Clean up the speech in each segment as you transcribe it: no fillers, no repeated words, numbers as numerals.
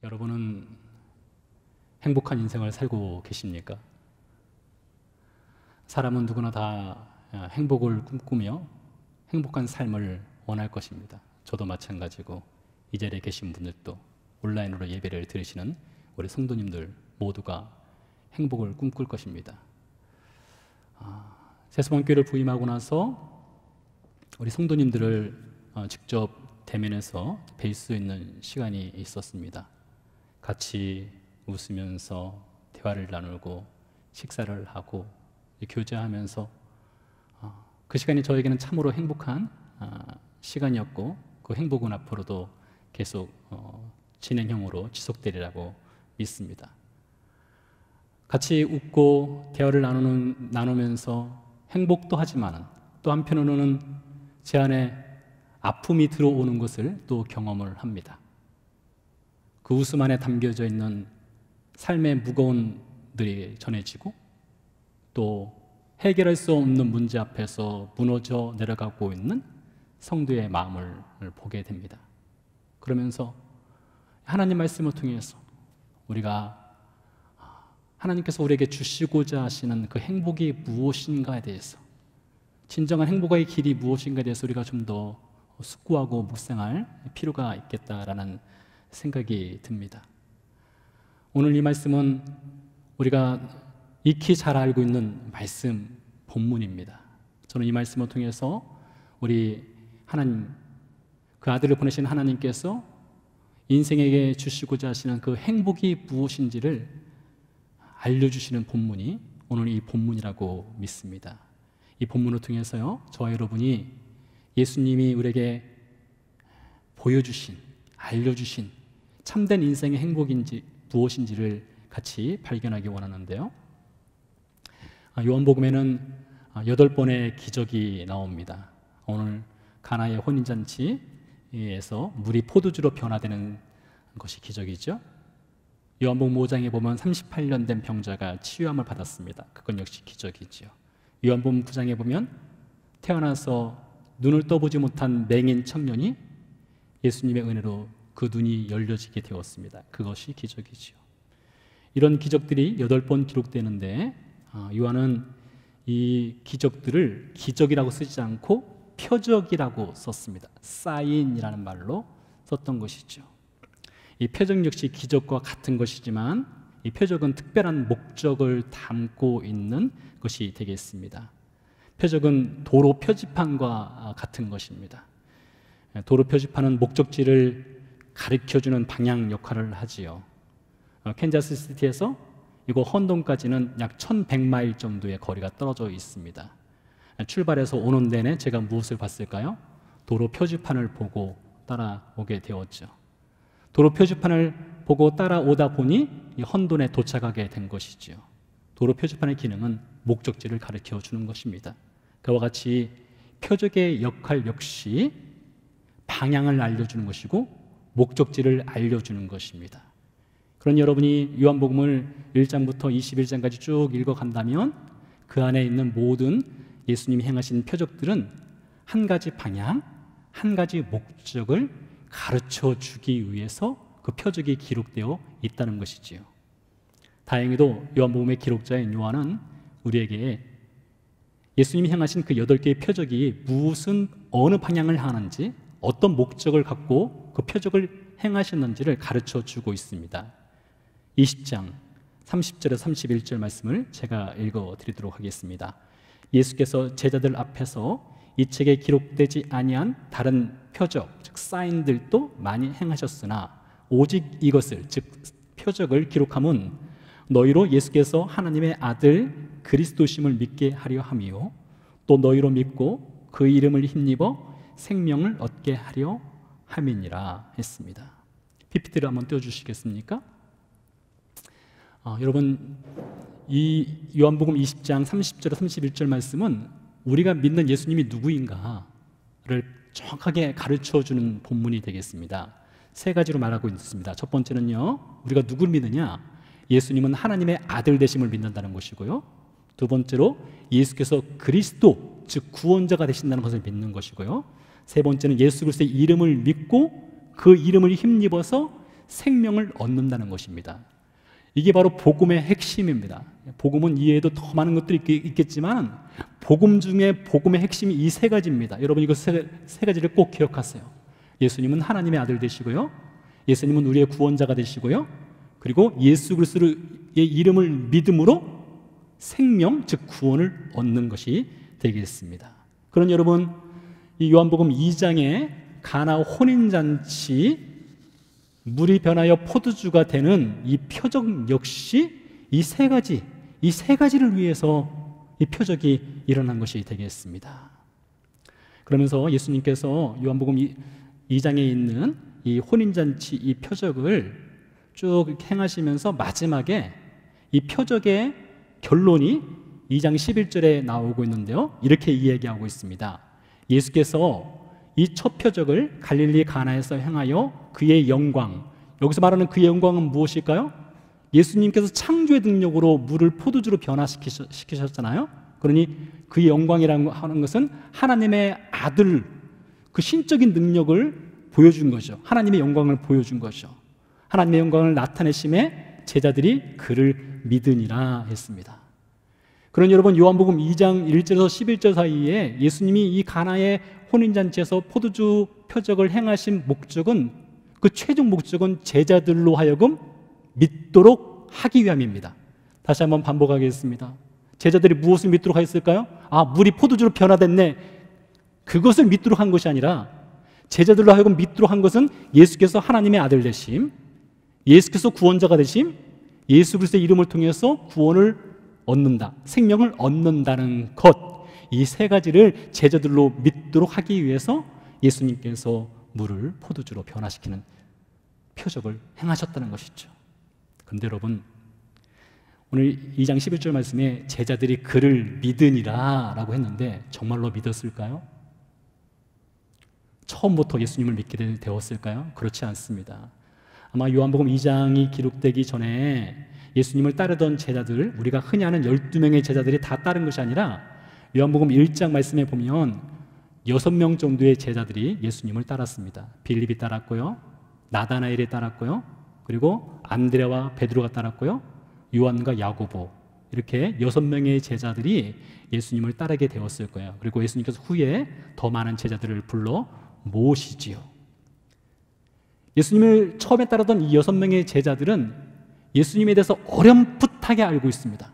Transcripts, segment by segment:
여러분은 행복한 인생을 살고 계십니까? 사람은 누구나 다 행복을 꿈꾸며 행복한 삶을 원할 것입니다. 저도 마찬가지고 이 자리에 계신 분들도 온라인으로 예배를 드리시는 우리 성도님들 모두가 행복을 꿈꿀 것입니다. 세수방교회를 부임하고 나서 우리 성도님들을 직접 대면해서 뵐 수 있는 시간이 있었습니다. 같이 웃으면서 대화를 나누고 식사를 하고 교제하면서 그 시간이 저에게는 참으로 행복한 시간이었고, 그 행복은 앞으로도 계속 진행형으로 지속되리라고 믿습니다. 같이 웃고 대화를 나누면서 행복도 하지만 또 한편으로는 제 안에 아픔이 들어오는 것을 또 경험을 합니다. 그 웃음 안에 담겨져 있는 삶의 무거움들이 전해지고 또 해결할 수 없는 문제 앞에서 무너져 내려가고 있는 성도의 마음을 보게 됩니다. 그러면서 하나님 말씀을 통해서 우리가 하나님께서 우리에게 주시고자 하시는 그 행복이 무엇인가에 대해서, 진정한 행복의 길이 무엇인가에 대해서 우리가 좀 더 숙고하고 묵상할 필요가 있겠다라는 생각이 듭니다. 오늘 이 말씀은 우리가 익히 잘 알고 있는 말씀 본문입니다. 저는 이 말씀을 통해서 우리 하나님, 그 아들을 보내신 하나님께서 인생에게 주시고자 하시는 그 행복이 무엇인지를 알려주시는 본문이 오늘 이 본문이라고 믿습니다. 이 본문을 통해서요, 저와 여러분이 예수님이 우리에게 보여주신, 알려주신 참된 인생의 행복인지 무엇인지를 같이 발견하기 원하는데요. 요한복음에는 8번의 기적이 나옵니다. 오늘 가나의 혼인잔치에서 물이 포도주로 변화되는 것이 기적이죠. 요한복음 5장에 보면 38년 된 병자가 치유함을 받았습니다. 그건 역시 기적이죠. 요한복음 9장에 보면 태어나서 눈을 떠보지 못한 맹인 청년이 예수님의 은혜로 그 눈이 열려지게 되었습니다. 그것이 기적이죠. 이런 기적들이 8번 기록되는데 요한은 이 기적들을 기적이라고 쓰지 않고 표적이라고 썼습니다. 사인이라는 말로 썼던 것이죠. 이 표적 역시 기적과 같은 것이지만 이 표적은 특별한 목적을 담고 있는 것이 되겠습니다. 표적은 도로 표지판과 같은 것입니다. 도로 표지판은 목적지를 가리켜주는 방향 역할을 하지요. 캔자스 시티에서 이곳 헌돈까지는 약 1100마일 정도의 거리가 떨어져 있습니다. 출발해서 오는 내내 제가 무엇을 봤을까요? 도로 표지판을 보고 따라오게 되었죠. 도로 표지판을 보고 따라오다 보니 이 헌돈에 도착하게 된 것이죠. 도로 표지판의 기능은 목적지를 가르쳐 주는 것입니다. 그와 같이 표적의 역할 역시 방향을 알려주는 것이고 목적지를 알려주는 것입니다. 그러니 여러분이 요한복음을 1장부터 21장까지 쭉 읽어간다면 그 안에 있는 모든 예수님이 행하신 표적들은 한 가지 방향, 한 가지 목적을 가르쳐 주기 위해서 그 표적이 기록되어 있다는 것이지요. 다행히도 요한복음의 기록자인 요한은 우리에게 예수님이 행하신 그 8개의 표적이 무슨 어느 방향을 하는지, 어떤 목적을 갖고 그 표적을 행하셨는지를 가르쳐 주고 있습니다. 20장 30절에서 31절 말씀을 제가 읽어드리도록 하겠습니다. 예수께서 제자들 앞에서 이 책에 기록되지 아니한 다른 표적, 즉 사인들도 많이 행하셨으나 오직 이것을, 즉 표적을 기록함은 너희로 예수께서 하나님의 아들 그리스도심을 믿게 하려 함이요 또 너희로 믿고 그 이름을 힘입어 생명을 얻게 하려 함이니라 했습니다. PPT를 한번 띄워주시겠습니까? 여러분, 이 요한복음 20장 30절 31절 말씀은 우리가 믿는 예수님이 누구인가를 정확하게 가르쳐주는 본문이 되겠습니다. 세 가지로 말하고 있습니다. 첫 번째는요, 우리가 누구를 믿느냐? 예수님은 하나님의 아들 되심을 믿는다는 것이고요. 두 번째로 예수께서 그리스도, 즉 구원자가 되신다는 것을 믿는 것이고요. 세 번째는 예수 그리스도의 이름을 믿고 그 이름을 힘입어서 생명을 얻는다는 것입니다. 이게 바로 복음의 핵심입니다. 복음은 이외에도 더 많은 것들이 있겠지만 복음 중에 복음의 핵심이 이 세 가지입니다. 여러분 이거 세 가지를 꼭 기억하세요. 예수님은 하나님의 아들 되시고요, 예수님은 우리의 구원자가 되시고요, 그리고 예수 그리스도의 이름을 믿음으로 생명, 즉 구원을 얻는 것이 되겠습니다. 그런 여러분, 이 요한복음 2장의 가나 혼인잔치, 물이 변하여 포도주가 되는 이 표적 역시 이 세 가지를 위해서 이 표적이 일어난 것이 되겠습니다. 그러면서 예수님께서 요한복음 2장에 있는 이 혼인잔치 이 표적을 쭉 행하시면서 마지막에 이 표적의 결론이 2장 11절에 나오고 있는데요, 이렇게 이야기하고 있습니다. 예수께서 이 첫 표적을 갈릴리 가나에서 행하여 그의 영광, 여기서 말하는 그의 영광은 무엇일까요? 예수님께서 창조의 능력으로 물을 포도주로 변화시키셨잖아요. 그러니 그의 영광이라고 하는 것은 하나님의 아들, 그 신적인 능력을 보여준 거죠. 하나님의 영광을 보여준 거죠. 하나님의 영광을 나타내심에 제자들이 그를 믿으니라 했습니다. 그런 여러분, 요한복음 2장 1절에서 11절 사이에 예수님이 이 가나의 혼인잔치에서 포도주 표적을 행하신 목적은, 그 최종 목적은 제자들로 하여금 믿도록 하기 위함입니다. 다시 한번 반복하겠습니다. 제자들이 무엇을 믿도록 하였을까요? 물이 포도주로 변화됐네, 그것을 믿도록 한 것이 아니라 제자들로 하여금 믿도록 한 것은 예수께서 하나님의 아들 되심, 예수께서 구원자가 되심, 예수 그리스도의 이름을 통해서 구원을 얻는다, 생명을 얻는다는 것, 이 세 가지를 제자들로 믿도록 하기 위해서 예수님께서 물을 포도주로 변화시키는 표적을 행하셨다는 것이죠. 그런데 여러분, 오늘 2장 11절 말씀에 제자들이 그를 믿으니라 라고 했는데 정말로 믿었을까요? 처음부터 예수님을 믿게 되었을까요? 그렇지 않습니다. 아마 요한복음 2장이 기록되기 전에 예수님을 따르던 제자들, 우리가 흔히 아는 12명의 제자들이 다 따른 것이 아니라 요한복음 1장 말씀에 보면 6명 정도의 제자들이 예수님을 따랐습니다. 빌립이 따랐고요, 나다나엘이 따랐고요, 그리고 안드레와 베드로가 따랐고요, 요한과 야고보, 이렇게 6명의 제자들이 예수님을 따르게 되었을 거예요. 그리고 예수님께서 후에 더 많은 제자들을 불러 모으시지요. 예수님을 처음에 따르던 이 6명의 제자들은 예수님에 대해서 어렴풋하게 알고 있습니다.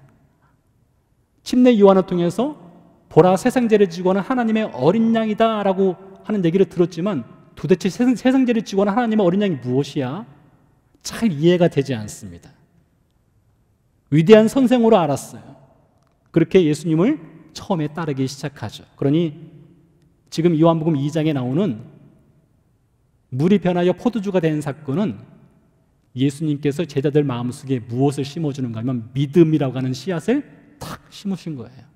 침례 요한을 통해서 보라, 세상죄를 지고 하는 하나님의 어린 양이다 라고 하는 얘기를 들었지만 도대체 세상죄를 지고 하는 하나님의 어린 양이 무엇이야? 잘 이해가 되지 않습니다. 위대한 선생으로 알았어요. 그렇게 예수님을 처음에 따르기 시작하죠. 그러니 지금 요한복음 2장에 나오는 물이 변하여 포도주가 된 사건은 예수님께서 제자들 마음속에 무엇을 심어주는가 하면 믿음이라고 하는 씨앗을 탁 심으신 거예요.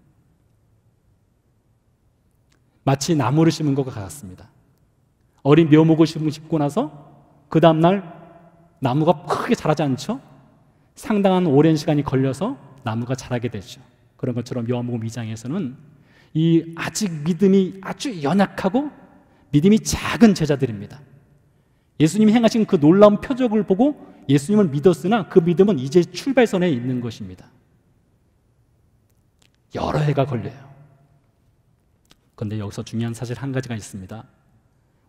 마치 나무를 심은 것과 같습니다. 어린 묘목을 심고 나서 그 다음날 나무가 크게 자라지 않죠? 상당한 오랜 시간이 걸려서 나무가 자라게 되죠. 그런 것처럼 요한복음 2장에서는 이 아직 믿음이 아주 연약하고 믿음이 작은 제자들입니다. 예수님이 행하신 그 놀라운 표적을 보고 예수님을 믿었으나 그 믿음은 이제 출발선에 있는 것입니다. 여러 해가 걸려요. 그런데 여기서 중요한 사실 한 가지가 있습니다.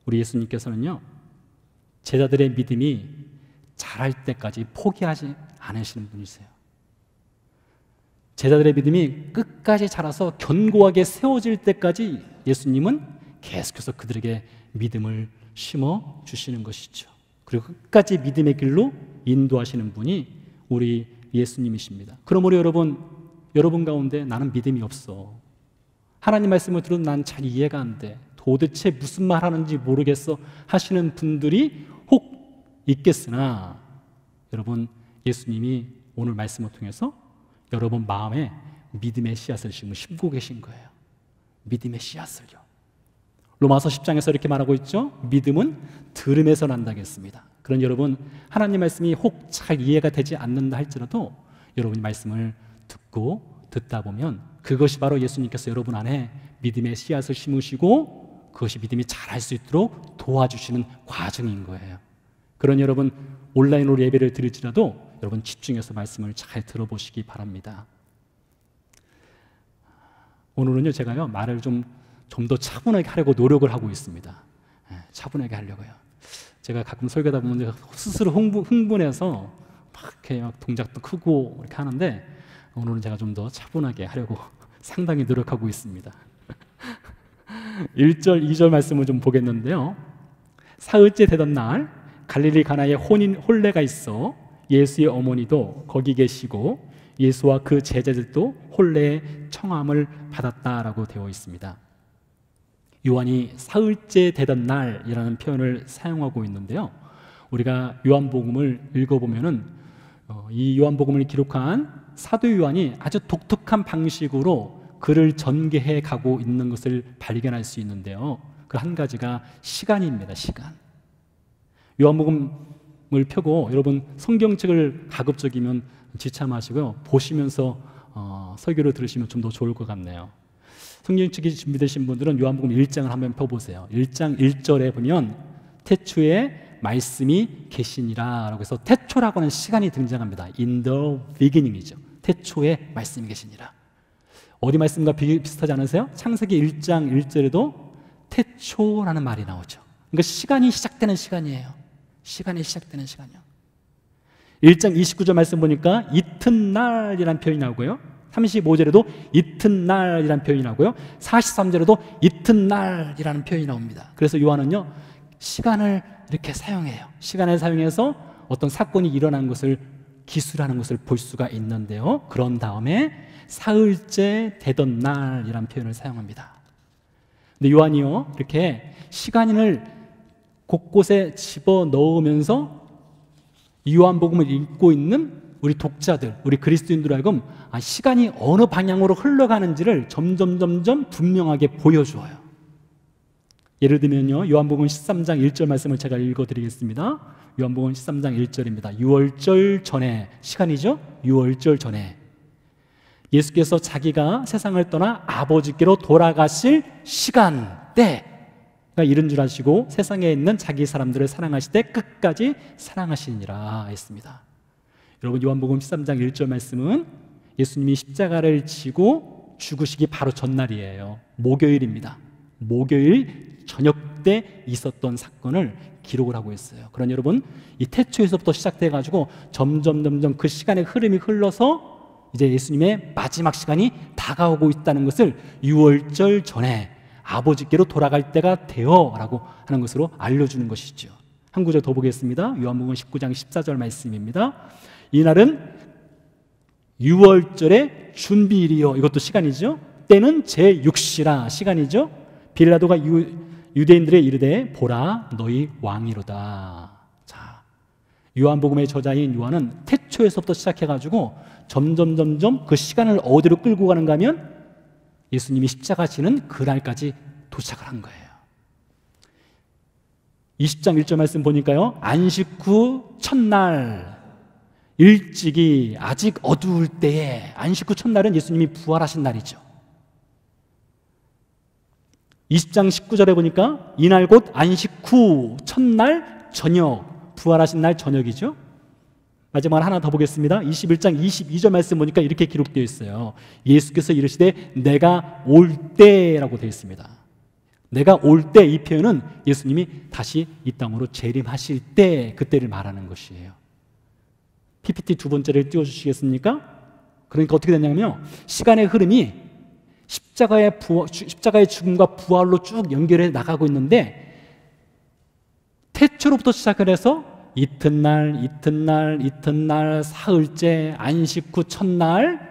우리 예수님께서는요, 제자들의 믿음이 자랄 때까지 포기하지 않으시는 분이세요. 제자들의 믿음이 끝까지 자라서 견고하게 세워질 때까지 예수님은 계속해서 그들에게 믿음을 심어 주시는 것이죠. 그리고 끝까지 믿음의 길로 인도하시는 분이 우리 예수님이십니다. 그러므로 여러분 가운데 나는 믿음이 없어, 하나님 말씀을 들어도 난 잘 이해가 안 돼, 도대체 무슨 말 하는지 모르겠어 하시는 분들이 혹 있겠으나 여러분, 예수님이 오늘 말씀을 통해서 여러분 마음에 믿음의 씨앗을 심고 계신 거예요. 믿음의 씨앗을요. 로마서 10장에서 이렇게 말하고 있죠. 믿음은 들음에서 난다고 했습니다. 그런 여러분, 하나님 말씀이 혹 잘 이해가 되지 않는다 할지라도 여러분이 말씀을 듣다 보면 그것이 바로 예수님께서 여러분 안에 믿음의 씨앗을 심으시고 그것이 믿음이 자랄 수 있도록 도와주시는 과정인 거예요. 그런 여러분 온라인으로 예배를 드릴지라도 여러분 집중해서 말씀을 잘 들어보시기 바랍니다. 오늘은요 제가요 말을 좀 더 차분하게 하려고 노력을 하고 있습니다. 차분하게 하려고요. 제가 가끔 설교하다 보면 제가 스스로 흥분해서 막 이렇게 막 동작도 크고 이렇게 하는데 오늘은 제가 좀 더 차분하게 하려고 상당히 노력하고 있습니다. 1절, 2절 말씀을 좀 보겠는데요. 사흘째 되던 날 갈릴리 가나에 혼례가 있어 예수의 어머니도 거기 계시고 예수와 그 제자들도 혼례의 청함을 받았다라고 되어 있습니다. 요한이 사흘째 되던 날이라는 표현을 사용하고 있는데요. 우리가 요한복음을 읽어보면은 이 요한복음을 기록한 사도 요한이 아주 독특한 방식으로 글을 전개해 가고 있는 것을 발견할 수 있는데요. 그 한 가지가 시간입니다. 시간. 요한복음을 펴고 여러분 성경책을 가급적이면 지참하시고요. 보시면서 설교를 들으시면 좀 더 좋을 것 같네요. 성경책이 준비되신 분들은 요한복음 1장을 한번 펴보세요. 1장 1절에 보면 태초에 말씀이 계시니라 라고 해서 태초라고 하는 시간이 등장합니다. In the beginning이죠. 태초에 말씀이 계시니라. 어디 말씀과 비슷하지 않으세요? 창세기 1장 1절에도 태초라는 말이 나오죠. 그러니까 시간이 시작되는 시간이에요. 시간이 시작되는 시간이요. 1장 29절 말씀 보니까 이튿날이라는 표현이 나오고요. 35절에도 이튿날이라는 표현이 나오고요. 43절에도 이튿날이라는 표현이 나옵니다. 그래서 요한은요 시간을 이렇게 사용해요. 시간을 사용해서 어떤 사건이 일어난 것을 기술하는 것을 볼 수가 있는데요. 그런 다음에 사흘째 되던 날이라는 표현을 사용합니다. 근데 요한이요 이렇게 시간을 곳곳에 집어넣으면서 이 요한복음을 읽고 있는 우리 독자들, 우리 그리스도인들 하여금 시간이 어느 방향으로 흘러가는지를 점점 분명하게 보여주어요. 예를 들면요 요한복음 13장 1절 말씀을 제가 읽어드리겠습니다. 요한복음 13장 1절입니다. 유월절 전에 시간이죠. 유월절 전에 예수께서 자기가 세상을 떠나 아버지께로 돌아가실 시간대가 이른 줄 아시고 세상에 있는 자기 사람들을 사랑하실 때 끝까지 사랑하시니라 했습니다. 여러분 요한복음 13장 1절 말씀은 예수님이 십자가를 지고 죽으시기 바로 전날이에요. 목요일입니다. 목요일 저녁 때 있었던 사건을 기록을 하고 있어요. 그러니 여러분 이 태초에서부터 시작돼가지고 점점 그 시간의 흐름이 흘러서 이제 예수님의 마지막 시간이 다가오고 있다는 것을 유월절 전에 아버지께로 돌아갈 때가 되어 라고 하는 것으로 알려주는 것이죠. 한 구절 더 보겠습니다. 요한복음 19장 14절 말씀입니다. 이날은 유월절의 준비일이요. 이것도 시간이죠. 때는 제6시라 시간이죠. 빌라도가 유대인들에 이르되 보라 너희 왕이로다. 자, 요한복음의 저자인 요한은 태초에서부터 시작해가지고 점점 그 시간을 어디로 끌고 가는가 하면 예수님이 십자가 지는 그날까지 도착을 한 거예요. 20장 1절 말씀 보니까요 안식 후 첫날 일찍이 아직 어두울 때에 안식 후 첫날은 예수님이 부활하신 날이죠. 20장 19절에 보니까 이날 곧 안식 후 첫날 저녁 부활하신 날 저녁이죠. 마지막으로 하나 더 보겠습니다. 21장 22절 말씀 보니까 이렇게 기록되어 있어요. 예수께서 이르시되 내가 올 때라고 되어 있습니다. 내가 올 때 이 표현은 예수님이 다시 이 땅으로 재림하실 때 그때를 말하는 것이에요. PPT 두 번째를 띄워주시겠습니까? 그러니까 어떻게 됐냐면요 시간의 흐름이 십자가의 죽음과 부활로 쭉 연결해 나가고 있는데 태초로부터 시작을 해서 이튿날 사흘째 안식 후 첫날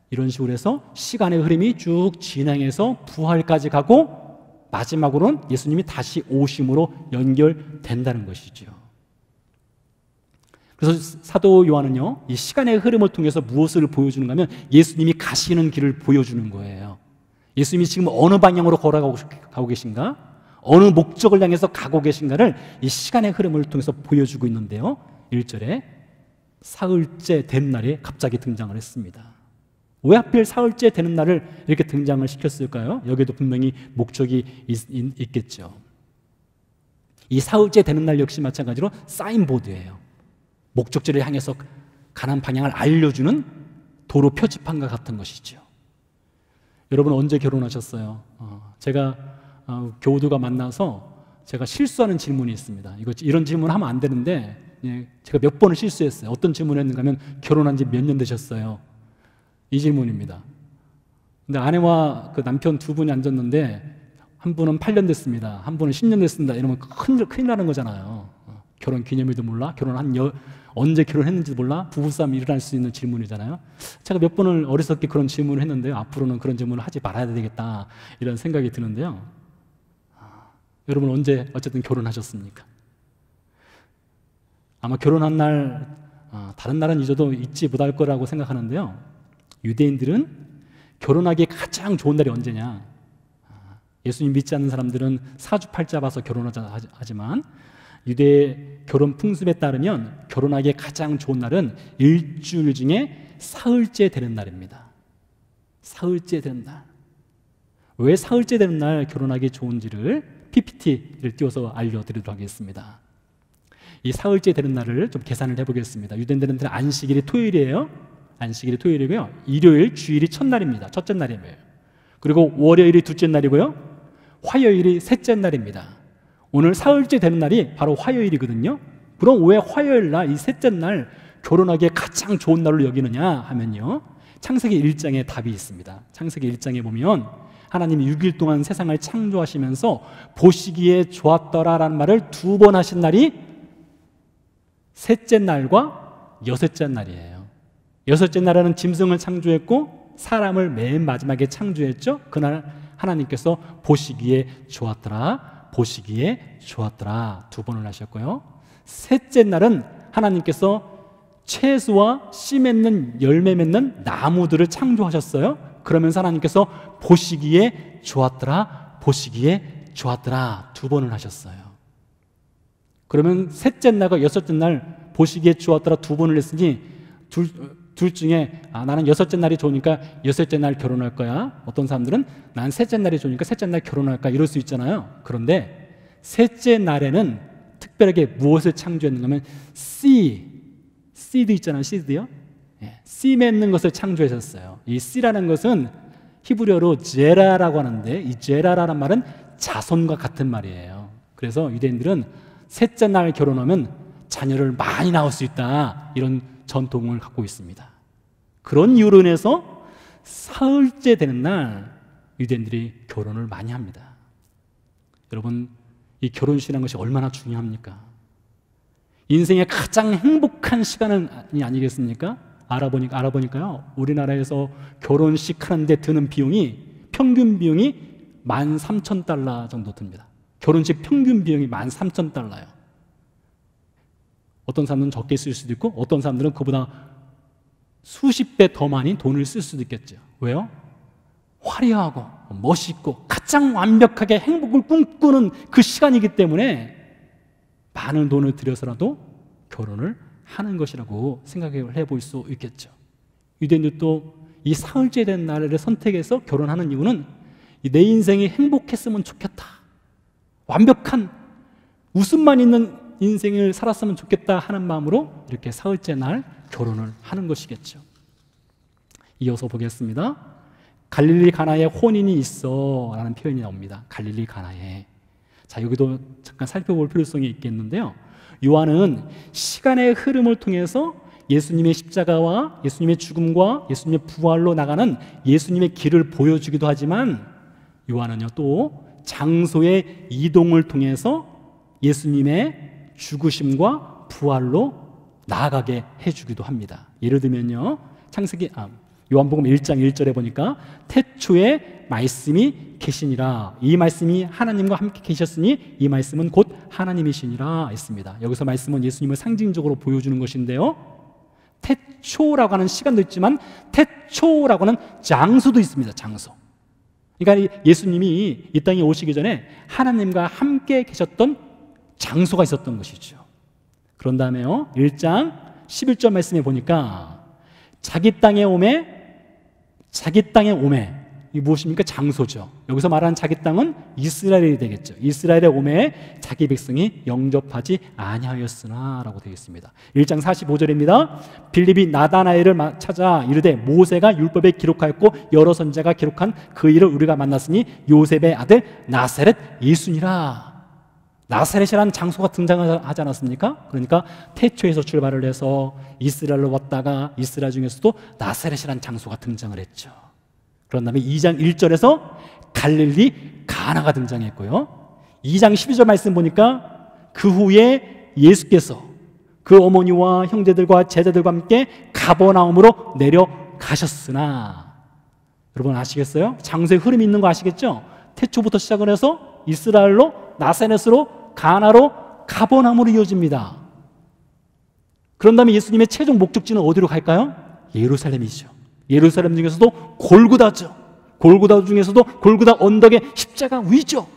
이런 식으로 해서 시간의 흐름이 쭉 진행해서 부활까지 가고 마지막으로는 예수님이 다시 오심으로 연결된다는 것이죠. 그래서 사도 요한은요 이 시간의 흐름을 통해서 무엇을 보여주는가 하면 예수님이 가시는 길을 보여주는 거예요. 예수님이 지금 어느 방향으로 걸어가고 계신가, 어느 목적을 향해서 가고 계신가를 이 시간의 흐름을 통해서 보여주고 있는데요 1절에 사흘째 된 날에 갑자기 등장을 했습니다. 왜 하필 사흘째 되는 날을 이렇게 등장을 시켰을까요? 여기에도 분명히 목적이 있겠죠. 이 사흘째 되는 날 역시 마찬가지로 사인보드예요. 목적지를 향해서 가는 방향을 알려주는 도로 표지판과 같은 것이죠. 여러분 언제 결혼하셨어요? 제가 교우들과 만나서 제가 실수하는 질문이 있습니다. 이런 질문하면 안 되는데 제가 몇 번을 실수했어요. 어떤 질문을 했는가 하면 결혼한 지 몇 년 되셨어요? 이 질문입니다. 근데 아내와 그 남편 두 분이 앉았는데 한 분은 8년 됐습니다. 한 분은 10년 됐습니다. 이러면 큰일 나는 거잖아요. 결혼 기념일도 몰라? 언제 결혼했는지도 몰라? 부부싸움이 일어날 수 있는 질문이잖아요. 제가 몇 번을 어리석게 그런 질문을 했는데요. 앞으로는 그런 질문을 하지 말아야 되겠다 이런 생각이 드는데요. 여러분 언제 어쨌든 결혼하셨습니까? 아마 결혼한 날 다른 날은 잊어도 잊지 못할 거라고 생각하는데요. 유대인들은 결혼하기에 가장 좋은 날이 언제냐? 예수님 믿지 않는 사람들은 사주팔자 봐서 결혼하자 하지만 유대 결혼 풍습에 따르면 결혼하기에 가장 좋은 날은 일주일 중에 사흘째 되는 날입니다. 사흘째 되는 날. 왜 사흘째 되는 날 결혼하기 좋은지를 PPT를 띄워서 알려드리도록 하겠습니다. 이 사흘째 되는 날을 좀 계산을 해보겠습니다. 유대인들은 안식일이 토요일이에요. 안식일이 토요일이고요. 일요일, 주일이 첫날입니다. 첫째 날이에요. 그리고 월요일이 둘째 날이고요. 화요일이 셋째 날입니다. 오늘 사흘째 되는 날이 바로 화요일이거든요. 그럼 왜 화요일 날, 이 셋째 날 결혼하기에 가장 좋은 날로 여기느냐 하면요. 창세기 1장에 답이 있습니다. 창세기 1장에 보면 하나님이 6일 동안 세상을 창조하시면서 보시기에 좋았더라라는 말을 2번 하신 날이 셋째 날과 여섯째 날이에요. 여섯째 날에는 짐승을 창조했고 사람을 맨 마지막에 창조했죠. 그날 하나님께서 보시기에 좋았더라, 보시기에 좋았더라 2번을 하셨고요. 셋째 날은 하나님께서 채소와 씨 맺는 열매 맺는 나무들을 창조하셨어요. 그러면서 하나님께서 보시기에 좋았더라, 보시기에 좋았더라 2번을 하셨어요. 그러면 셋째 날과 여섯째 날 보시기에 좋았더라 2번을 했으니 둘 중에 나는 여섯째 날이 좋으니까 여섯째 날 결혼할 거야. 어떤 사람들은 난 셋째 날이 좋으니까 셋째 날 결혼할 거야. 이럴 수 있잖아요. 그런데 셋째 날에는 특별하게 무엇을 창조했는가 하면 씨드 있잖아요. 씨드요. 씨 맺는 것을 창조하셨어요. 이 씨라는 것은 히브리어로 제라라고 하는데 이 제라라는 말은 자손과 같은 말이에요. 그래서 유대인들은 셋째 날 결혼하면 자녀를 많이 낳을 수 있다. 이런 전통을 갖고 있습니다. 그런 이유로 인해서 사흘째 되는 날 유대인들이 결혼을 많이 합니다. 여러분, 이 결혼식이라는 것이 얼마나 중요합니까? 인생의 가장 행복한 시간이 아니겠습니까? 알아보니까요, 우리나라에서 결혼식 하는데 드는 비용이 평균 비용이 13,000달러 정도 듭니다. 결혼식 평균 비용이 13,000달러예요. 어떤 사람들은 적게 쓸 수도 있고 어떤 사람들은 그보다 수십 배 더 많이 돈을 쓸 수도 있겠죠. 왜요? 화려하고 멋있고 가장 완벽하게 행복을 꿈꾸는 그 시간이기 때문에 많은 돈을 들여서라도 결혼을 하는 것이라고 생각을 해볼 수 있겠죠. 유대인들도 이 사흘째 된 날을 선택해서 결혼하는 이유는 내 인생이 행복했으면 좋겠다, 완벽한 웃음만 있는 인생을 살았으면 좋겠다 하는 마음으로 이렇게 사흘째 날 결혼을 하는 것이겠죠. 이어서 보겠습니다. 갈릴리 가나에 혼인이 있어 라는 표현이 나옵니다. 갈릴리 가나에. 자, 여기도 잠깐 살펴볼 필요성이 있겠는데요. 요한은 시간의 흐름을 통해서 예수님의 십자가와 예수님의 죽음과 예수님의 부활로 나가는 예수님의 길을 보여주기도 하지만 요한은요 또 장소의 이동을 통해서 예수님의 죽으심과 부활로 나아가게 해주기도 합니다. 예를 들면요, 요한복음 1장 1절에 보니까 태초에 말씀이 계시니라. 이 말씀이 하나님과 함께 계셨으니 이 말씀은 곧 하나님이시니라 했습니다. 여기서 말씀은 예수님을 상징적으로 보여주는 것인데요, 태초라고 하는 시간도 있지만 태초라고 하는 장소도 있습니다. 장소. 그러니까 예수님이 이 땅에 오시기 전에 하나님과 함께 계셨던 장소가 있었던 것이죠. 그런 다음에요, 1장 11절 말씀에 보니까 자기 땅에 오매 이 무엇입니까? 장소죠. 여기서 말하는 자기 땅은 이스라엘이 되겠죠. 이스라엘의 오매에 자기 백성이 영접하지 아니하였으나 라고 되어 있습니다. 1장 45절입니다. 빌립이 나다나엘을 찾아 이르되 모세가 율법에 기록하였고 여러 선지자가 기록한 그 일을 우리가 만났으니 요셉의 아들 나사렛 예수니라. 나사렛이라는 장소가 등장하지 않았습니까? 그러니까 태초에서 출발을 해서 이스라엘로 왔다가 이스라엘 중에서도 나사렛이라는 장소가 등장을 했죠. 그런 다음에 2장 1절에서 갈릴리 가나가 등장했고요. 2장 12절 말씀 보니까 그 후에 예수께서 그 어머니와 형제들과 제자들과 함께 가버나움으로 내려가셨으나, 여러분 아시겠어요? 장소의 흐름이 있는 거 아시겠죠? 태초부터 시작을 해서 이스라엘로, 나사렛으로, 가나로, 가버나움으로 이어집니다. 그런 다음에 예수님의 최종 목적지는 어디로 갈까요? 예루살렘이죠. 예루살렘 중에서도 골고다죠. 골고다 중에서도 골고다 언덕의 십자가 위죠.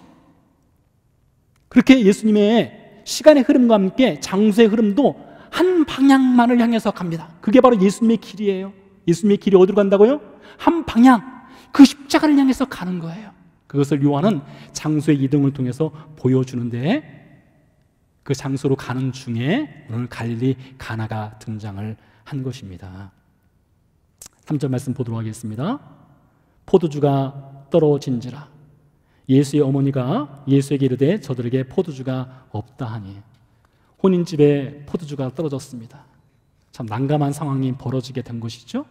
그렇게 예수님의 시간의 흐름과 함께 장소의 흐름도 한 방향만을 향해서 갑니다. 그게 바로 예수님의 길이에요. 예수님의 길이 어디로 간다고요? 한 방향, 그 십자가를 향해서 가는 거예요. 그것을 요한은 장소의 이동을 통해서 보여주는데, 그 장소로 가는 중에 오늘 갈릴리 가나가 등장을 한 것입니다. 3절 말씀 보도록 하겠습니다. 포도주가 떨어진지라 예수의 어머니가 예수에게 이르되 저들에게 포도주가 없다 하니, 혼인집에 포도주가 떨어졌습니다. 참 난감한 상황이 벌어지게 된 것이죠.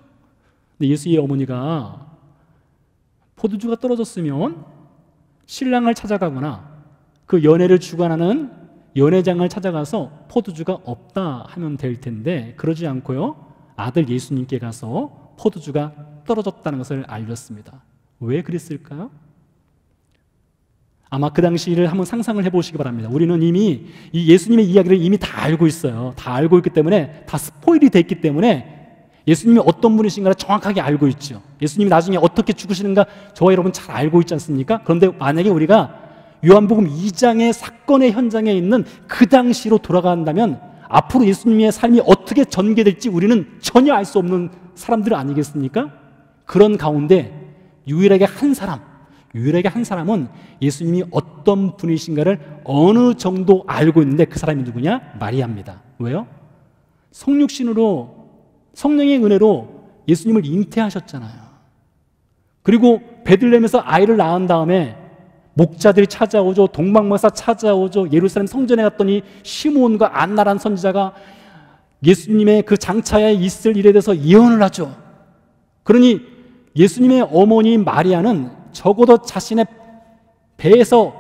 근데 예수의 어머니가 포도주가 떨어졌으면 신랑을 찾아가거나 그 연애를 주관하는 연회장을 찾아가서 포도주가 없다 하면 될 텐데, 그러지 않고요, 아들 예수님께 가서 포도주가 떨어졌다는 것을 알렸습니다. 왜 그랬을까요? 아마 그 당시를 한번 상상을 해보시기 바랍니다. 우리는 이미 이 예수님의 이야기를 이미 다 알고 있어요. 다 알고 있기 때문에, 다 스포일이 됐기 때문에 예수님이 어떤 분이신가를 정확하게 알고 있죠. 예수님이 나중에 어떻게 죽으시는가 저와 여러분 잘 알고 있지 않습니까? 그런데 만약에 우리가 요한복음 2장의 사건의 현장에 있는 그 당시로 돌아간다면 앞으로 예수님의 삶이 어떻게 전개될지 우리는 전혀 알 수 없는 사람들 아니겠습니까? 그런 가운데 유일하게 한 사람은 예수님이 어떤 분이신가를 어느 정도 알고 있는데, 그 사람이 누구냐? 마리아입니다. 왜요? 성육신으로, 성령의 은혜로 예수님을 잉태하셨잖아요. 그리고 베들레헴에서 아이를 낳은 다음에 목자들이 찾아오죠. 동방마사 찾아오죠. 예루살렘 성전에 갔더니 시므온과 안나란 선지자가 예수님의 그 장차에 있을 일에 대해서 예언을 하죠. 그러니 예수님의 어머니 마리아는 적어도 자신의 배에서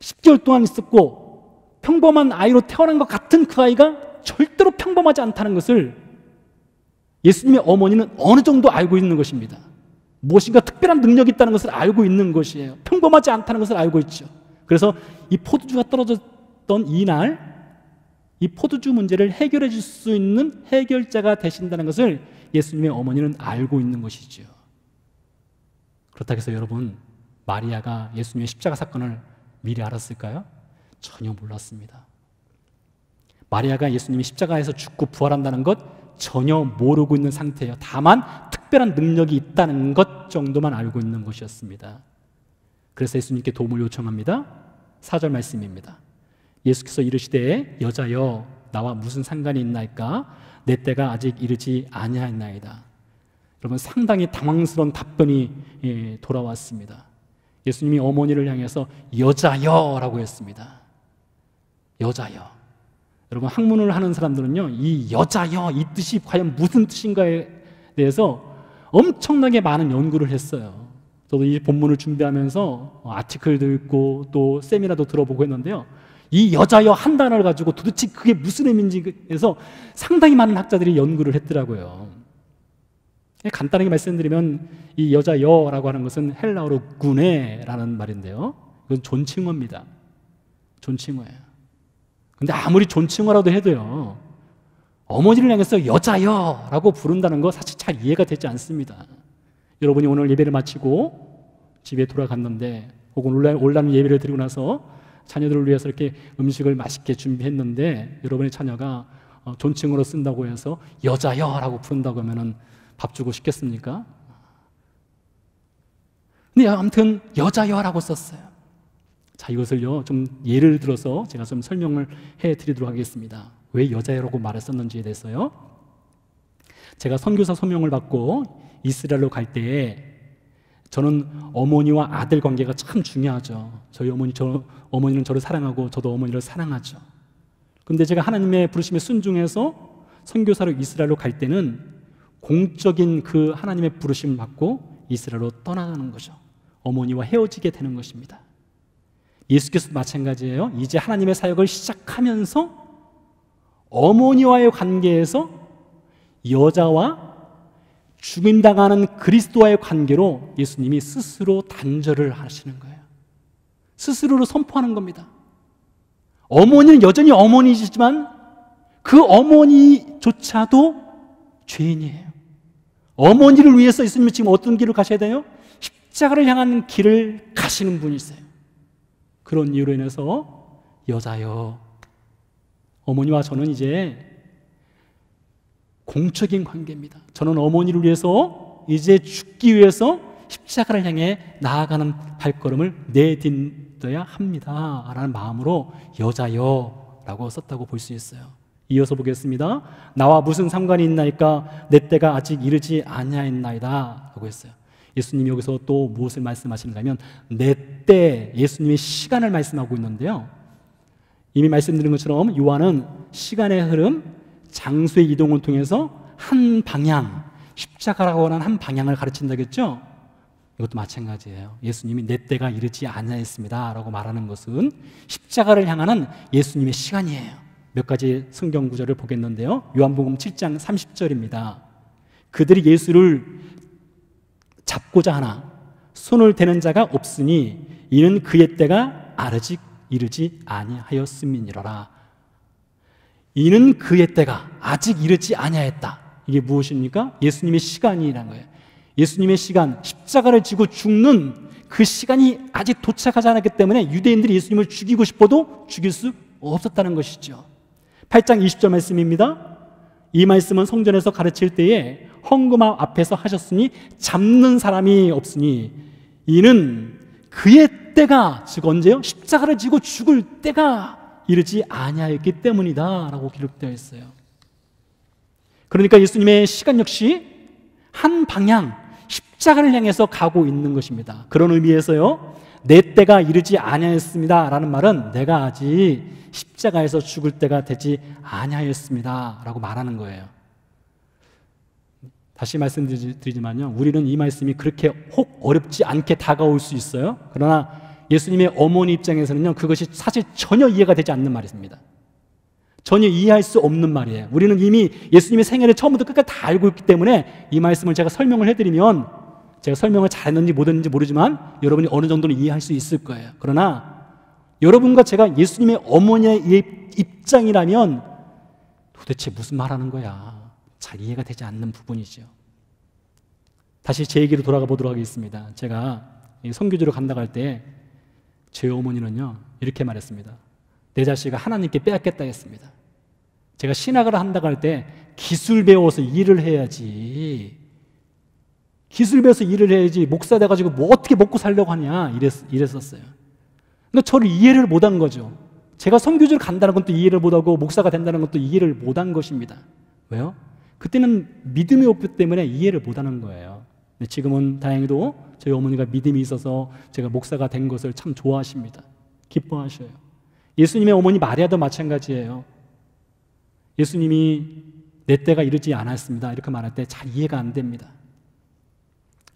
10개월 동안 있었고 평범한 아이로 태어난 것 같은 그 아이가 절대로 평범하지 않다는 것을 예수님의 어머니는 어느 정도 알고 있는 것입니다. 무엇인가 특별한 능력이 있다는 것을 알고 있는 것이에요. 평범하지 않다는 것을 알고 있죠. 그래서 이 포도주가 떨어졌던 이날, 이 포도주 문제를 해결해 줄 수 있는 해결자가 되신다는 것을 예수님의 어머니는 알고 있는 것이죠. 그렇다고 해서 여러분, 마리아가 예수님의 십자가 사건을 미리 알았을까요? 전혀 몰랐습니다. 마리아가 예수님이 십자가에서 죽고 부활한다는 것 전혀 모르고 있는 상태예요. 다만 특별한 능력이 있다는 것 정도만 알고 있는 것이었습니다. 그래서 예수님께 도움을 요청합니다. 4절 말씀입니다. 예수께서 이르시되 여자여 나와 무슨 상관이 있나이까? 내 때가 아직 이르지 아니하였나이다. 여러분, 상당히 당황스러운 답변이 돌아왔습니다. 예수님이 어머니를 향해서 여자여라고 했습니다. 여자여. 여러분, 학문을 하는 사람들은요, 이 여자여, 이 뜻이 과연 무슨 뜻인가에 대해서 엄청나게 많은 연구를 했어요. 저도 이 본문을 준비하면서 아티클도 읽고 또 세미나도 들어보고 했는데요, 이 여자여 한 단어를 가지고 도대체 그게 무슨 의미인지에서 상당히 많은 학자들이 연구를 했더라고요. 간단하게 말씀드리면 이 여자여라고 하는 것은 헬라어로 구네라는 말인데요, 이건 존칭어입니다. 존칭어예요. 근데 아무리 존칭어라도 해도요, 어머니를 향해서 여자여라고 부른다는 거 사실 잘 이해가 되지 않습니다. 여러분이 오늘 예배를 마치고 집에 돌아갔는데, 혹은 올라는 예배를 드리고 나서 자녀들을 위해서 이렇게 음식을 맛있게 준비했는데 여러분의 자녀가 존칭어로 쓴다고 해서 여자여라고 부른다고 하면은 밥 주고 싶겠습니까? 근데 아무튼 여자여라고 썼어요. 자, 이것을요 좀 예를 들어서 제가 좀 설명을 해드리도록 하겠습니다. 왜 여자여라고 말을 썼는지에 대해서요. 제가 선교사 소명을 받고 이스라엘로 갈 때에 저는 어머니와 아들 관계가 참 중요하죠. 저희 어머니는 저를 사랑하고 저도 어머니를 사랑하죠. 근데 제가 하나님의 부르심에 순종해서 선교사로 이스라엘로 갈 때는 공적인 그 하나님의 부르심을 받고 이스라엘로 떠나가는 거죠. 어머니와 헤어지게 되는 것입니다. 예수께서도 마찬가지예요. 이제 하나님의 사역을 시작하면서 어머니와의 관계에서 여자와 죽임당하는 그리스도와의 관계로 예수님이 스스로 단절을 하시는 거예요. 스스로로 선포하는 겁니다. 어머니는 여전히 어머니지만 그 어머니조차도 죄인이에요. 어머니를 위해서 예수님은 지금 어떤 길을 가셔야 돼요? 십자가를 향한 길을 가시는 분이세요. 그런 이유로 인해서 여자여, 어머니와 저는 이제 공적인 관계입니다. 저는 어머니를 위해서 이제 죽기 위해서 십자가를 향해 나아가는 발걸음을 내딛어야 합니다 라는 마음으로 여자여라고 썼다고 볼 수 있어요. 이어서 보겠습니다. 나와 무슨 상관이 있나이까 내 때가 아직 이르지 아니하였나이다 라고 했어요. 예수님이 여기서 또 무엇을 말씀하시는가 하면 내 때, 예수님의 시간을 말씀하고 있는데요, 이미 말씀드린 것처럼 요한은 시간의 흐름, 장수의 이동을 통해서 한 방향, 십자가라고 하는 한 방향을 가르친다겠죠. 이것도 마찬가지예요. 예수님이 내 때가 이르지 아니하였습니다 라고 말하는 것은 십자가를 향하는 예수님의 시간이에요. 몇 가지 성경 구절을 보겠는데요, 요한복음 7장 30절입니다. 그들이 예수를 잡고자 하나 손을 대는 자가 없으니 이는 그의 때가 아직 이르지 아니하였음이니라. 이는 그의 때가 아직 이르지 아니하였다. 이게 무엇입니까? 예수님의 시간이라는 거예요. 예수님의 시간, 십자가를 지고 죽는 그 시간이 아직 도착하지 않았기 때문에 유대인들이 예수님을 죽이고 싶어도 죽일 수 없었다는 것이죠. 8장 20절 말씀입니다. 이 말씀은 성전에서 가르칠 때에 헌금 앞에서 하셨으니 잡는 사람이 없으니 이는 그의 때가, 즉 언제요? 십자가를 지고 죽을 때가 이르지 아니하였기 때문이다 라고 기록되어 있어요. 그러니까 예수님의 시간 역시 한 방향, 십자가를 향해서 가고 있는 것입니다. 그런 의미에서요, 내 때가 이르지 아니하였습니다 라는 말은 내가 아직 십자가에서 죽을 때가 되지 아니하였습니다 라고 말하는 거예요. 다시 말씀드리지만요, 우리는 이 말씀이 그렇게 혹 어렵지 않게 다가올 수 있어요. 그러나 예수님의 어머니 입장에서는요, 그것이 사실 전혀 이해가 되지 않는 말입니다. 전혀 이해할 수 없는 말이에요. 우리는 이미 예수님의 생애를 처음부터 끝까지 다 알고 있기 때문에 이 말씀을 제가 설명을 해드리면, 제가 설명을 잘했는지 못했는지 모르지만 여러분이 어느 정도는 이해할 수 있을 거예요. 그러나 여러분과 제가 예수님의 어머니의 입장이라면 도대체 무슨 말하는 거야? 잘 이해가 되지 않는 부분이죠. 다시 제 얘기로 돌아가 보도록 하겠습니다. 제가 선교지로 간다고 할 때 제 어머니는요 이렇게 말했습니다. 내 자식을 하나님께 빼앗겠다 했습니다. 제가 신학을 한다고 할 때 기술 배워서 일을 해야지, 기술 배워서 일을 해야지 목사 돼가지고 뭐 어떻게 먹고 살려고 하냐 이랬었어요. 근데 저를 이해를 못한 거죠. 제가 선교지를 간다는 건 또 이해를 못하고 목사가 된다는 건 또 이해를 못한 것입니다. 왜요? 그때는 믿음이 없기 때문에 이해를 못하는 거예요. 근데 지금은 다행히도 저희 어머니가 믿음이 있어서 제가 목사가 된 것을 참 좋아하십니다. 기뻐하셔요. 예수님의 어머니 마리아도 마찬가지예요. 예수님이 내 때가 이르지 않았습니다 이렇게 말할 때 잘 이해가 안 됩니다.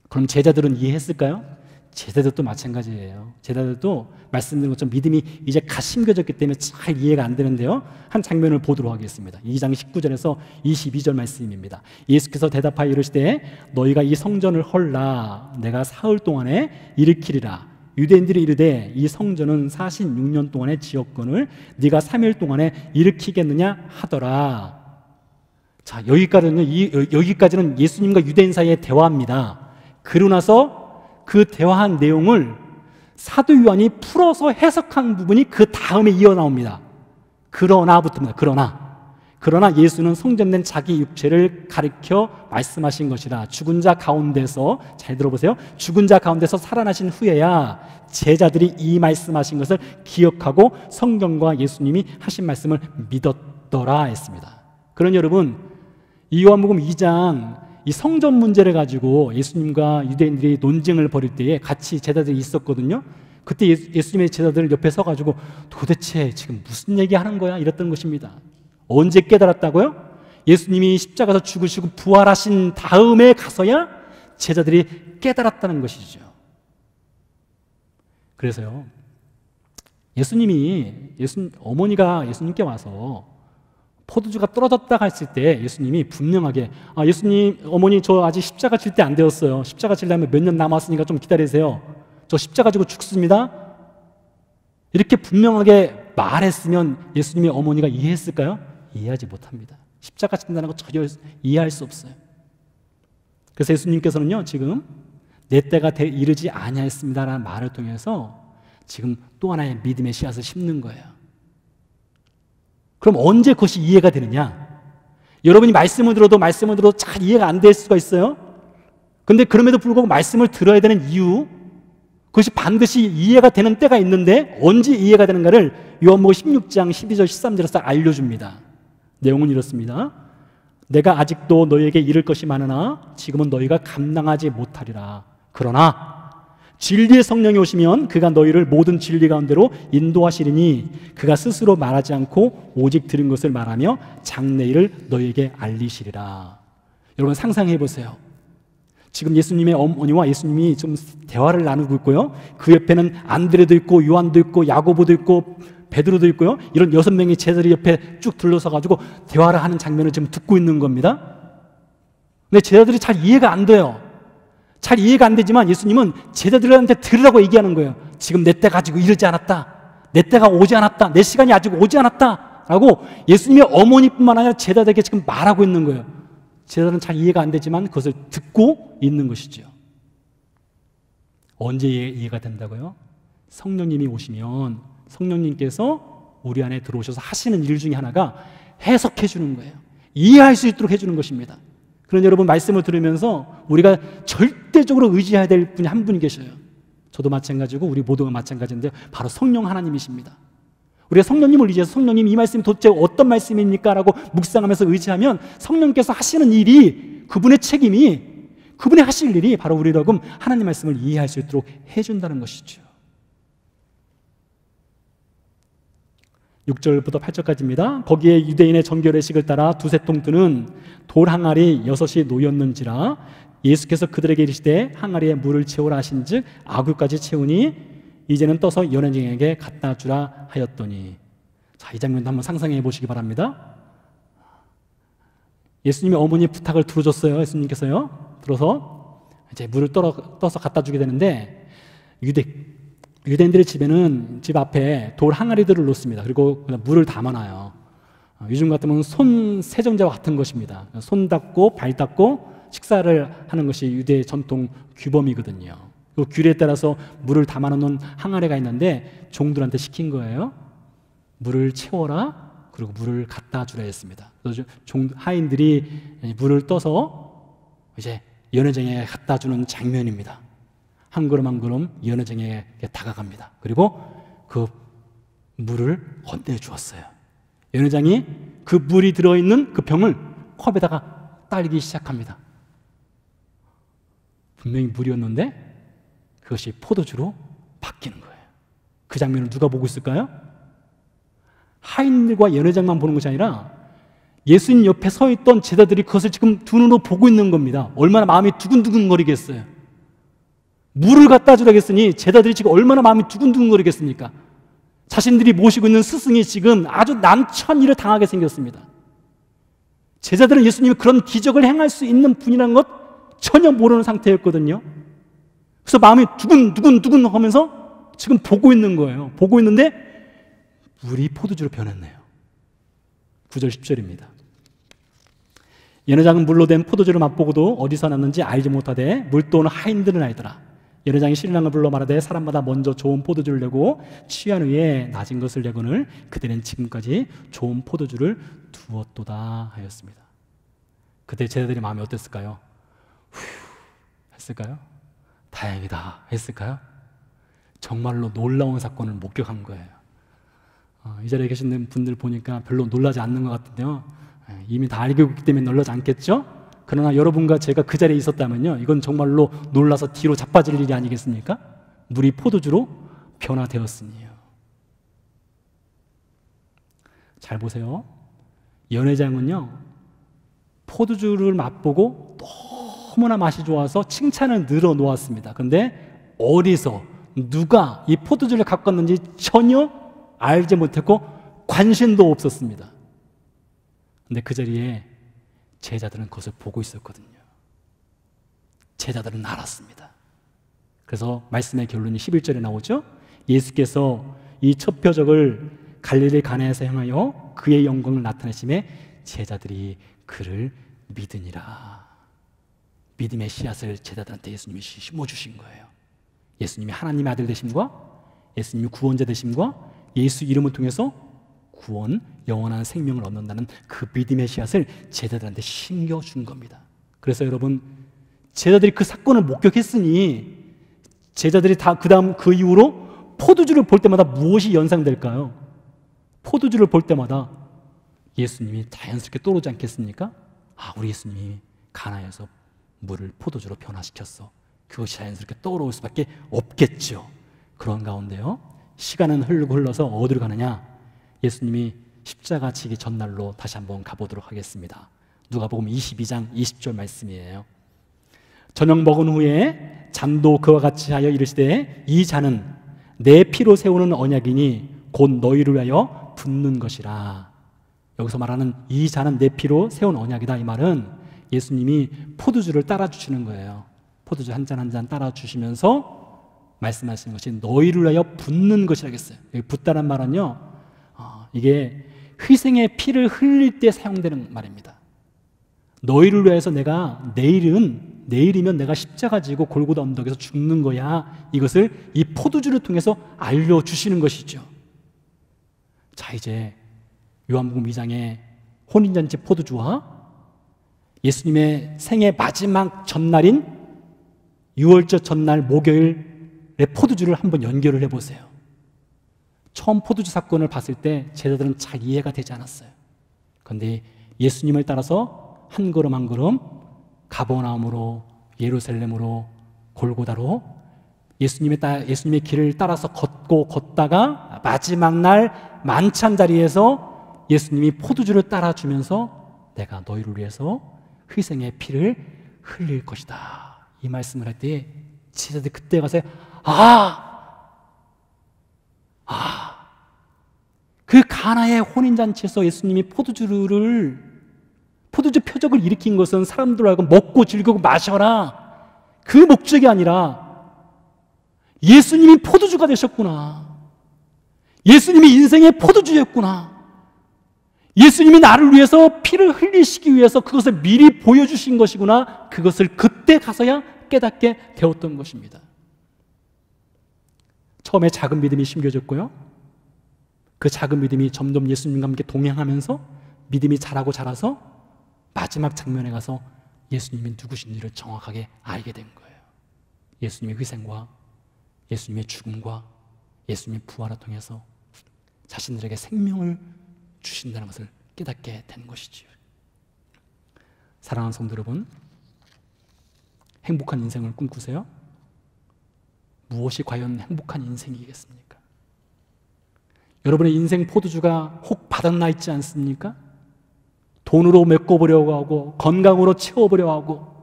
그럼 제자들은 이해했을까요? 제자들도 마찬가지예요. 제자들도 말씀드린 것처럼 믿음이 이제 갓 심겨졌기 때문에 잘 이해가 안 되는데요, 한 장면을 보도록 하겠습니다. 2장 19절에서 22절 말씀입니다. 예수께서 대답하여 이르시되 너희가 이 성전을 헐라 내가 사흘 동안에 일으키리라. 유대인들이 이르되 이 성전은 46년 동안의 지었건을 네가 3일 동안에 일으키겠느냐 하더라. 자, 여기까지는 예수님과 유대인 사이의 대화입니다. 그러고 나서 그 대화한 내용을 사도 요한이 풀어서 해석한 부분이 그 다음에 이어 나옵니다. 그러나부터입니다. 그러나 예수는 성전된 자기 육체를 가리켜 말씀하신 것이라. 죽은 자 가운데서, 잘 들어보세요, 죽은 자 가운데서 살아나신 후에야 제자들이 이 말씀하신 것을 기억하고 성경과 예수님이 하신 말씀을 믿었더라 했습니다. 그러니 여러분, 이 요한복음 2장 이 성전 문제를 가지고 예수님과 유대인들이 논쟁을 벌일 때에 같이 제자들이 있었거든요. 그때 예수님의 제자들 옆에 서가지고 도대체 지금 무슨 얘기하는 거야? 이랬던 것입니다. 언제 깨달았다고요? 예수님이 십자가에서 죽으시고 부활하신 다음에 가서야 제자들이 깨달았다는 것이죠. 그래서요, 어머니가 예수님께 와서 포도주가 떨어졌다가 했을 때 예수님이 분명하게, 예수님, 어머니 저 아직 십자가 질 때 안 되었어요. 십자가 지려면 몇 년 남았으니까 좀 기다리세요. 저 십자가 지고 죽습니다. 이렇게 분명하게 말했으면 예수님의 어머니가 이해했을까요? 이해하지 못합니다. 십자가 진다는 거 전혀 이해할 수 없어요. 그래서 예수님께서는요, 지금 내 때가 이르지 아니하였습니다라는 말을 통해서 지금 또 하나의 믿음의 씨앗을 심는 거예요. 그럼 언제 그것이 이해가 되느냐? 여러분이 말씀을 들어도 잘 이해가 안 될 수가 있어요. 근데 그럼에도 불구하고 말씀을 들어야 되는 이유, 그것이 반드시 이해가 되는 때가 있는데 언제 이해가 되는가를 요한복음 16장 12절 13절에서 딱 알려줍니다. 내용은 이렇습니다. 내가 아직도 너희에게 이를 것이 많으나 지금은 너희가 감당하지 못하리라. 그러나 진리의 성령이 오시면 그가 너희를 모든 진리 가운데로 인도하시리니 그가 스스로 말하지 않고 오직 들은 것을 말하며 장래일을 너희에게 알리시리라. 여러분 상상해 보세요. 지금 예수님의 어머니와 예수님이 좀 대화를 나누고 있고요, 그 옆에는 안드레도 있고 요한도 있고 야고보도 있고 베드로도 있고요, 이런 6명의 제자들이 옆에 쭉 둘러서가지고 대화를 하는 장면을 지금 듣고 있는 겁니다. 근데 제자들이 잘 이해가 안 돼요. 잘 이해가 안 되지만 예수님은 제자들한테 들으라고 얘기하는 거예요. 지금 내 때가 아직 이르지 않았다. 내 때가 오지 않았다. 내 시간이 아직 오지 않았다. 라고 예수님의 어머니뿐만 아니라 제자들에게 지금 말하고 있는 거예요. 제자들은 잘 이해가 안 되지만 그것을 듣고 있는 것이죠. 언제 이해가 된다고요? 성령님이 오시면 성령님께서 우리 안에 들어오셔서 하시는 일 중에 하나가 해석해 주는 거예요. 이해할 수 있도록 해주는 것입니다. 그런 여러분 말씀을 들으면서 우리가 절대적으로 의지해야 될 분이 한 분이 계셔요. 저도 마찬가지고 우리 모두가 마찬가지인데 바로 성령 하나님이십니다. 우리가 성령님을 의지해서 성령님 이 말씀이 도대체 어떤 말씀입니까? 라고 묵상하면서 의지하면 성령께서 하시는 일이, 그분의 책임이, 그분이 하실 일이 바로 우리로 하나님 말씀을 이해할 수 있도록 해준다는 것이죠. 6절부터 8절까지입니다. 거기에 유대인의 정결의식을 따라 두세 통 드는 돌 항아리 6이 놓였는지라 예수께서 그들에게 이르시되 항아리에 물을 채우라 하신즉 아구까지 채우니 이제는 떠서 연회장에게 갖다 주라 하였더니. 자, 이 장면도 한번 상상해 보시기 바랍니다. 예수님의 어머니의 부탁을 들어줬어요. 예수님께서요, 들어서 이제 물을 떠서 갖다 주게 되는데 유대인들의 집에는 집 앞에 돌 항아리들을 놓습니다. 그리고 물을 담아놔요. 요즘 같으면 손 세정제와 같은 것입니다. 손 닦고 발 닦고 식사를 하는 것이 유대의 전통 규범이거든요. 그 규례에 따라서 물을 담아놓는 항아리가 있는데 종들한테 시킨 거예요. 물을 채워라, 그리고 물을 갖다 주라 했습니다. 그래서 하인들이 물을 떠서 이제 연회장에 갖다 주는 장면입니다. 한 걸음 한 걸음 연회장에게 다가갑니다. 그리고 그 물을 건네주었어요. 연회장이 그 물이 들어있는 그 병을 컵에다가 따르기 시작합니다. 분명히 물이었는데 그것이 포도주로 바뀌는 거예요. 그 장면을 누가 보고 있을까요? 하인들과 연회장만 보는 것이 아니라 예수님 옆에 서 있던 제자들이 그것을 지금 두 눈으로 보고 있는 겁니다. 얼마나 마음이 두근두근거리겠어요. 물을 갖다 주라겠으니 제자들이 지금 얼마나 마음이 두근두근거리겠습니까? 자신들이 모시고 있는 스승이 지금 아주 난처한 일을 당하게 생겼습니다. 제자들은 예수님이 그런 기적을 행할 수 있는 분이라는 것 전혀 모르는 상태였거든요. 그래서 마음이 두근두근 하면서 지금 보고 있는 거예요. 보고 있는데 물이 포도주로 변했네요. 9절 10절입니다. 연회장은 물로 된 포도주를 맛보고도 어디서 났는지 알지 못하되 물도는 하인들은 알더라. 연회장이 신랑을 불러 말하되 사람마다 먼저 좋은 포도주를 내고 취한 후에 낮은 것을 내거늘 그때는 지금까지 좋은 포도주를 두었도다 하였습니다. 그때 제자들의 마음이 어땠을까요? 후 했을까요? 다행이다 했을까요? 정말로 놀라운 사건을 목격한 거예요. 이 자리에 계신 분들 보니까 별로 놀라지 않는 것 같은데요. 이미 다 알고 있기 때문에 놀라지 않겠죠? 그러나 여러분과 제가 그 자리에 있었다면요, 이건 정말로 놀라서 뒤로 자빠질 일이 아니겠습니까? 물이 포도주로 변화되었으니요. 잘 보세요. 연회장은요, 포도주를 맛보고 너무나 맛이 좋아서 칭찬을 늘어놓았습니다. 그런데 어디서 누가 이 포도주를 갖고 왔는지 전혀 알지 못했고 관심도 없었습니다. 근데 그 자리에 제자들은 그것을 보고 있었거든요. 제자들은 알았습니다. 그래서 말씀의 결론이 11절에 나오죠. 예수께서 이 첫 표적을 갈릴리 가나에서 행하여 그의 영광을 나타내심에 제자들이 그를 믿으니라. 믿음의 씨앗을 제자들한테 예수님이 심어주신 거예요. 예수님이 하나님의 아들 되심과 예수님이 구원자 되심과 예수 이름을 통해서 구원, 영원한 생명을 얻는다는 그 믿음의 씨앗을 제자들한테 심겨준 겁니다. 그래서 여러분, 제자들이 그 사건을 목격했으니 제자들이 다 그 이후로 포도주를 볼 때마다 무엇이 연상될까요? 포도주를 볼 때마다 예수님이 자연스럽게 떠오르지 않겠습니까? 우리 예수님이 가나에서 물을 포도주로 변화시켰어. 그것이 자연스럽게 떠오를 수밖에 없겠죠. 그런 가운데요, 시간은 흘러서 어디로 가느냐? 예수님이 십자가 지기 전날로 다시 한번 가보도록 하겠습니다. 누가복음 22장 20절 말씀이에요. 저녁 먹은 후에 잔도 그와 같이 하여 이르시되 이 잔은 내 피로 세우는 언약이니 곧 너희를 위하여 붓는 것이라. 여기서 말하는 이 잔은 내 피로 세운 언약이다, 이 말은 예수님이 포도주를 따라주시는 거예요. 포도주 한 잔 한 잔 따라주시면서 말씀하시는 것이 너희를 위하여 붓는 것이라겠어요. 여기 붓다는 말은요, 이게 희생의 피를 흘릴 때 사용되는 말입니다. 너희를 위해서 내가 내일이면 내가 십자가 지고 골고다 언덕에서 죽는 거야. 이것을 이 포도주를 통해서 알려주시는 것이죠. 자, 이제 요한복음 2장의 혼인잔치 포도주와 예수님의 생애 마지막 전날인 6월절 전날 목요일의 포도주를 한번 연결을 해보세요. 처음 포도주 사건을 봤을 때 제자들은 잘 이해가 되지 않았어요. 그런데 예수님을 따라서 한 걸음 한 걸음 가버나움으로, 예루살렘으로, 골고다로 예수님의 길을 따라서 걷다가 마지막 날 만찬 자리에서 예수님이 포도주를 따라주면서 내가 너희를 위해서 희생의 피를 흘릴 것이다, 이 말씀을 할 때 제자들이 그때 가서 그 가나의 혼인잔치에서 예수님이 포도주 표적을 일으킨 것은 사람들 알고 먹고 즐기고 마셔라, 그 목적이 아니라 예수님이 포도주가 되셨구나, 예수님이 인생의 포도주였구나, 예수님이 나를 위해서 피를 흘리시기 위해서 그것을 미리 보여주신 것이구나, 그것을 그때 가서야 깨닫게 되었던 것입니다. 처음에 작은 믿음이 심겨졌고요, 그 작은 믿음이 점점 예수님과 함께 동행하면서 믿음이 자라서 마지막 장면에 가서 예수님이 누구신지를 정확하게 알게 된 거예요. 예수님의 희생과 예수님의 죽음과 예수님의 부활을 통해서 자신들에게 생명을 주신다는 것을 깨닫게 된 것이지요. 사랑하는 성도 여러분, 행복한 인생을 꿈꾸세요? 무엇이 과연 행복한 인생이겠습니까? 여러분의 인생 포도주가 혹 바닥나 있지 않습니까? 돈으로 메꿔보려고 하고 건강으로 채워보려고 하고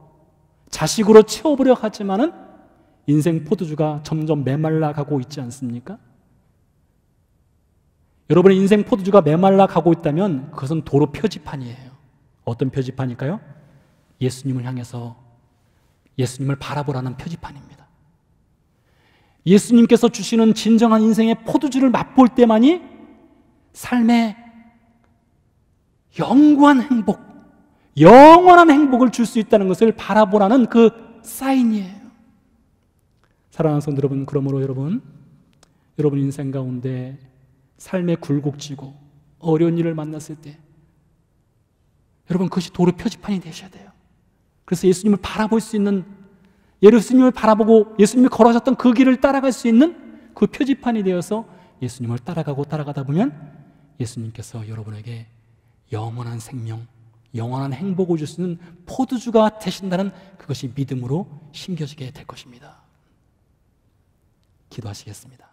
자식으로 채워보려고 하지만은 인생 포도주가 점점 메말라 가고 있지 않습니까? 여러분의 인생 포도주가 메말라 가고 있다면 그것은 도로 표지판이에요. 어떤 표지판일까요? 예수님을 향해서 예수님을 바라보라는 표지판입니다. 예수님께서 주시는 진정한 인생의 포도주를 맛볼 때만이 삶의 영원한 행복을 줄 수 있다는 것을 바라보라는 그 사인이에요. 사랑하는 성도 여러분, 그러므로 여러분 인생 가운데 삶의 굴곡지고 어려운 일을 만났을 때 여러분 그것이 도로 표지판이 되셔야 돼요. 그래서 예수님을 바라볼 수 있는, 예수님을 바라보고 예수님이 걸어가셨던 그 길을 따라갈 수 있는 그 표지판이 되어서 예수님을 따라가다 보면 예수님께서 여러분에게 영원한 생명, 영원한 행복을 줄 수 있는 포도주가 되신다는 그것이 믿음으로 심겨지게 될 것입니다. 기도하시겠습니다.